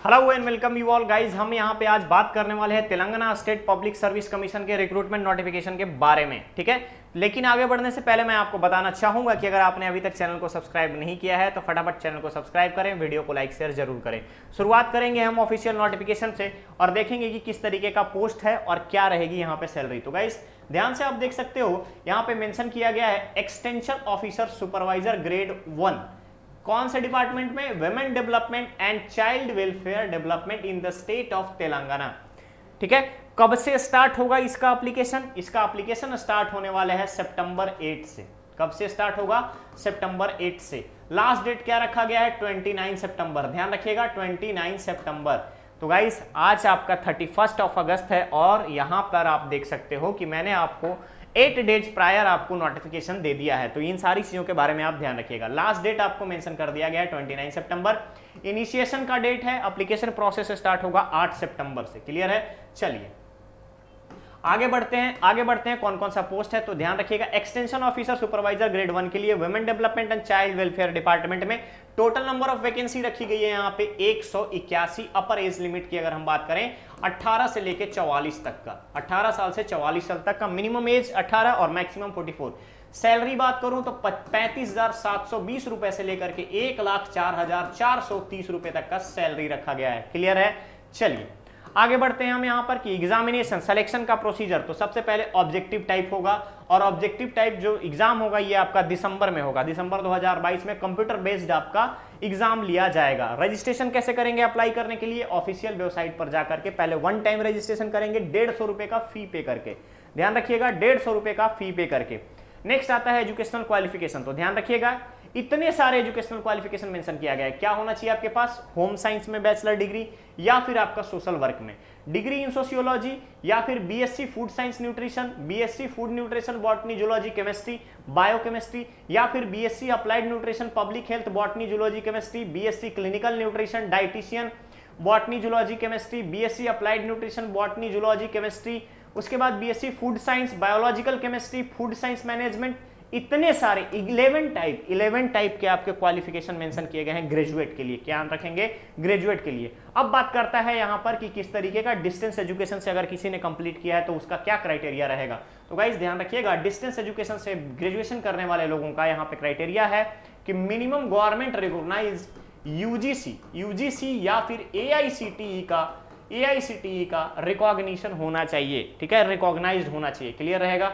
Hello and welcome you all guys. हम यहाँ पे आज बात करने वाले हैं Telangana state public service commission के रिक्रूटमेंट नोटिफिकेशन के बारे में, ठीक है। लेकिन आगे बढ़ने से पहले मैं आपको बताना चाहूंगा कि अगर आपने अभी तक चैनल को सब्सक्राइब नहीं किया है तो फटाफट चैनल को सब्सक्राइब करें, वीडियो को लाइक शेयर जरूर करें। शुरुआत करेंगे हम ऑफिशियल नोटिफिकेशन से और देखेंगे कि किस तरीके का पोस्ट है और क्या रहेगी यहाँ पे सैलरी। तो गाइज ध्यान से आप देख सकते हो, यहाँ पे मेंशन किया गया है एक्सटेंशन ऑफिसर सुपरवाइजर ग्रेड 1। कौन से डिपार्टमेंट में? Women development and child welfare development in the state of Telangana, ठीक है। कब से स्टार्ट होगा इसका एप्लीकेशन? इसका एप्लीकेशन स्टार्ट होने वाला है सितंबर 8 से। कब से स्टार्ट होगा? सितंबर 8 से। लास्ट डेट क्या रखा गया है? 29 सितंबर। ध्यान रखिएगा 29 सितंबर। तो गाइस आज आपका 31 अगस्त है और यहां पर आप देख सकते हो कि मैंने आपको 8 डेज प्रायर आपको नोटिफिकेशन दे दिया है। तो इन सारी चीजों के बारे में आप ध्यान रखिएगा। लास्ट डेट आपको मेंशन कर दिया गया है 29 सितंबर। इनिशिएशन का डेट है, एप्लीकेशन प्रोसेस स्टार्ट होगा 8 सितंबर से। क्लियर है? चलिए आगे बढ़ते हैं कौन कौन सा पोस्ट है तो ध्यान रखिएगा। एक्सटेंशन ऑफिसर सुपरवाइजर ग्रेड 1 के लिए women development and child welfare department में टोटल नंबर ऑफ वैकेंसी रखी गई है यहाँ पे 181। अपर एज लिमिट की अगर हम बात करें 18 से लेके 44 तक का, 18 साल से 44 साल तक का, मिनिमम एज 18 और मैक्सिमम 44। सैलरी बात करूं तो 35,720 रुपए से लेकर के 1,04,430 रुपए तक का सैलरी रखा गया है। क्लियर है? चलिए आगे बढ़ते हैं हम यहाँ पर कि एग्जामिनेशन सिलेक्शन का प्रोसीजर। तो सबसे पहले ऑब्जेक्टिव टाइप होगा और ऑब्जेक्टिव टाइप जो एग्जाम होगा ये आपका दिसंबर में होगा। दिसंबर 2022 में कंप्यूटर बेस्ड आपका एग्जाम लिया जाएगा। रजिस्ट्रेशन कैसे करेंगे अप्लाई करने के लिए? ऑफिशियल वेबसाइट पर जाकर के पहले वन टाइम रजिस्ट्रेशन करेंगे 150 रुपए का फी पे करके। ध्यान रखिएगा 150 रुपए का फी पे करके। नेक्स्ट आता है एजुकेशनल क्वालिफिकेशन। तो ध्यान रखिएगा इतने सारे एजुकेशनल क्वालिफिकेशन मेंशन किया गया है। क्या होना चाहिए आपके पास? होम साइंस में बैचलर डिग्री या फिर आपका सोशल वर्क में डिग्री इन सोशियोलॉजी या फिर BSc food science nutrition, BSc food nutrition botany zoology chemistry biochemistry या फिर BSc applied nutrition public health botany zoology chemistry, BSc clinical nutrition dietitian botany zoology chemistry, BSc applied nutrition botany zoology chemistry, उसके बाद BSc food science biological chemistry food science management. इतने सारे 11 type के आपके qualification mention किए गए हैं graduate के लिए। क्या रखेंगे? ग्रेजुएट के लिए। अब बात करता है यहां पर कि किस तरीके का डिस्टेंस एजुकेशन से अगर किसी ने कंप्लीट किया है तो उसका क्या क्राइटेरिया रहेगा। तो गाइस ध्यान रखिएगा डिस्टेंस एजुकेशन से ग्रेजुएशन करने वाले लोगों का यहाँ पे क्राइटेरिया है कि मिनिमम गवर्नमेंट रिकॉग्नाइज यूजीसी या फिर एआईसीटीई का रिकॉग्निशन होना चाहिए, ठीक है, रिकॉग्नाइज्ड होना चाहिए। क्लियर रहेगा?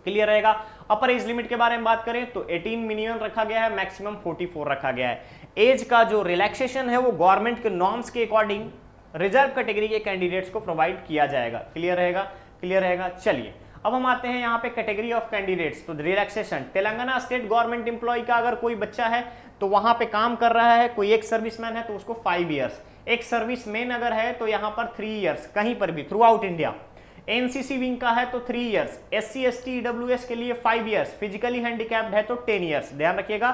क्लियर रहेगा। अपर एज लिमिट के बारे में बात करें तो 18 मिनिमम रखा गया है, मैक्सिमम 44 रखा गया है। एज का जो रिलैक्सेशन है वो गवर्नमेंट के नॉर्म्स के अकॉर्डिंग रिजर्व कैटेगरी के कैंडिडेट्स को प्रोवाइड किया जाएगा। क्लियर रहेगा? क्लियर रहेगा। चलिए अब हम आते हैं यहाँ पे कैटेगरी ऑफ कैंडिडेट्स। तो relaxation Telangana state government employ का अगर कोई बच्चा है तो वहां पे काम कर रहा है, कोई एक सर्विसमैन है तो उसको 5 ईयर्स, एक सर्विसमैन अगर है तो यहाँ पर 3 ईयर्स, कहीं पर भी through out India. NCC wing का है तो 3 इयर्स, एससी एसटी ईडब्ल्यूएस के लिए 5 इयर्स, फिजिकली हैंडीकैप्ड है तो 10 इयर्स। ध्यान रखिएगा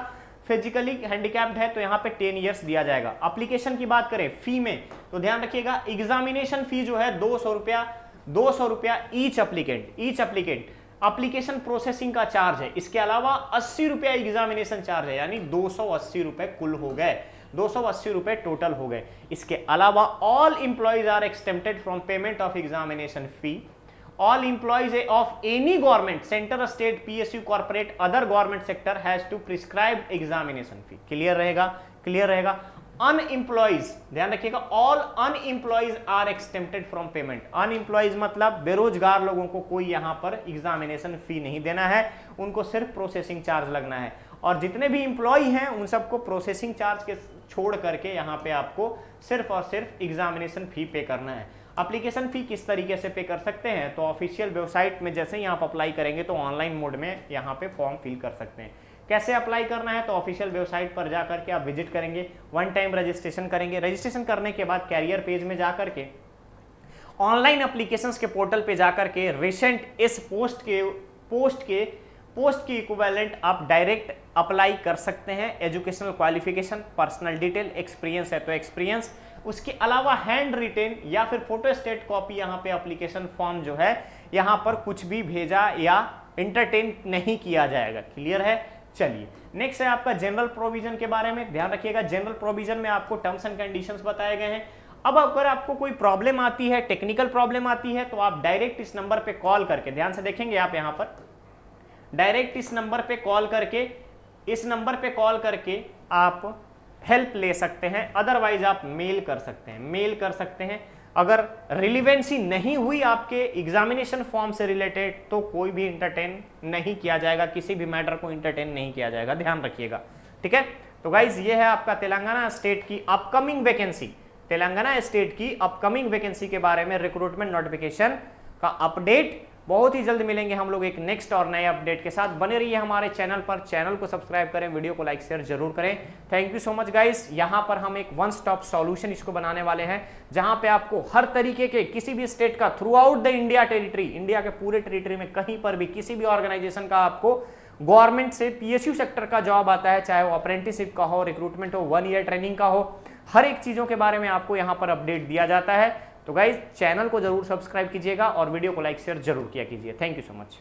फिजिकली हैंडीकैप्ड है तो यहाँ पे 10 इयर्स दिया जाएगा। एप्लीकेशन की बात करें फी में तो ध्यान रखिएगा एग्जामिनेशन फी जो है 200 रुपया ईच एप्लीकेंट। एप्लीकेशन प्रोसेसिंग का चार्ज है, इसके अलावा 80 रुपया एग्जामिनेशन चार्ज है, यानी 280 रुपए कुल हो गए, 280 रुपए टोटल हो गए। इसके अलावा all employees are exempted from payment of examination fee. All employees of any government centre state PSU corporate other government sector has to prescribe examination fee. Clear रहेगा? क्लियर रहेगा। अनएम्प्लॉइज ध्यान रखिएगा all unemployees are exempted from payment. Unemployees मतलब बेरोजगार लोगों को कोई यहां पर एग्जामिनेशन फी नहीं देना है, उनको सिर्फ प्रोसेसिंग चार्ज लगना है। और जितने भी इंप्लॉय हैं उन सबको प्रोसेसिंग चार्ज के छोड़ करके यहाँ पे आपको सिर्फ और सिर्फ एग्जामिनेशन फी पे करना है। एप्लीकेशन फी किस तरीके से पे कर सकते हैं तो ऑफिशियल वेबसाइट में जैसे ही आप अप्लाई करेंगे तो ऑनलाइन मोड में यहाँ पे फॉर्म फिल कर सकते हैं। कैसे अप्लाई करना है तो ऑफिशियल वेबसाइट पर जाकर के आप विजिट करेंगे, वन टाइम रजिस्ट्रेशन करेंगे। रजिस्ट्रेशन करने के बाद कैरियर पेज में जाकर के ऑनलाइन एप्लीकेशंस के पोर्टल पे जाकर के रिसेंट इस पोस्ट की इक्विवेलेंट आप डायरेक्ट अप्लाई कर सकते हैं। Educational qualification, personal detail, experience है तो एक्सपीरियंस, उसके अलावा हैंड रिटेन या फिर फोटो स्टेट कॉपी यहाँ पे एप्लीकेशन फॉर्म जो है यहाँ पर कुछ भी भेजा या इंटरटेन नहीं किया जाएगा। क्लियर है? चलिए नेक्स्ट है आपका जनरल प्रोविजन के बारे में। ध्यान रखिएगा, जनरल प्रोविजन में आपको टर्म्स एंड कंडीशंस बताए गए हैं। अब अगर आपको कोई प्रॉब्लम आती है, टेक्निकल प्रॉब्लम आती है, तो आप डायरेक्ट इस नंबर पे कॉल करके, ध्यान से देखेंगे आप यहां पर, डायरेक्ट इस नंबर पे कॉल करके आप हेल्प ले सकते हैं। अदरवाइज आप मेल कर सकते हैं। अगर रिलीवेंसी नहीं हुई आपके एग्जामिनेशन फॉर्म से रिलेटेड तो कोई भी इंटरटेन नहीं किया जाएगा, किसी भी मैटर को इंटरटेन नहीं किया जाएगा, ध्यान रखिएगा, ठीक है। तो गाइज ये है आपका तेलंगाना स्टेट की अपकमिंग वैकेंसी के बारे में रिक्रूटमेंट नोटिफिकेशन का अपडेट। बहुत ही जल्द मिलेंगे हम लोग एक नेक्स्ट और नए अपडेट के साथ। बने रहिए हमारे चैनल पर, चैनल को सब्सक्राइब करें, वीडियो को लाइक शेयर जरूर करें। Thank you so much guys. यहाँ पर हम एक वन स्टॉप सॉल्यूशन इसको बनाने वाले हैं, जहां पे आपको हर तरीके के किसी भी स्टेट का through out the India territory, India के पूरे टेरिटरी में कहीं पर भी किसी भी ऑर्गेनाइजेशन का आपको गवर्नमेंट से पीएसयू सेक्टर का जॉब आता है, चाहे वो अप्रेंटिसशिप का हो, रिक्रूटमेंट हो, 1 ईयर ट्रेनिंग का हो, हर एक चीजों के बारे में आपको यहाँ पर अपडेट दिया जाता है। तो गाइज चैनल को जरूर सब्सक्राइब कीजिएगा और वीडियो को लाइक शेयर जरूर किया कीजिए। Thank you so much.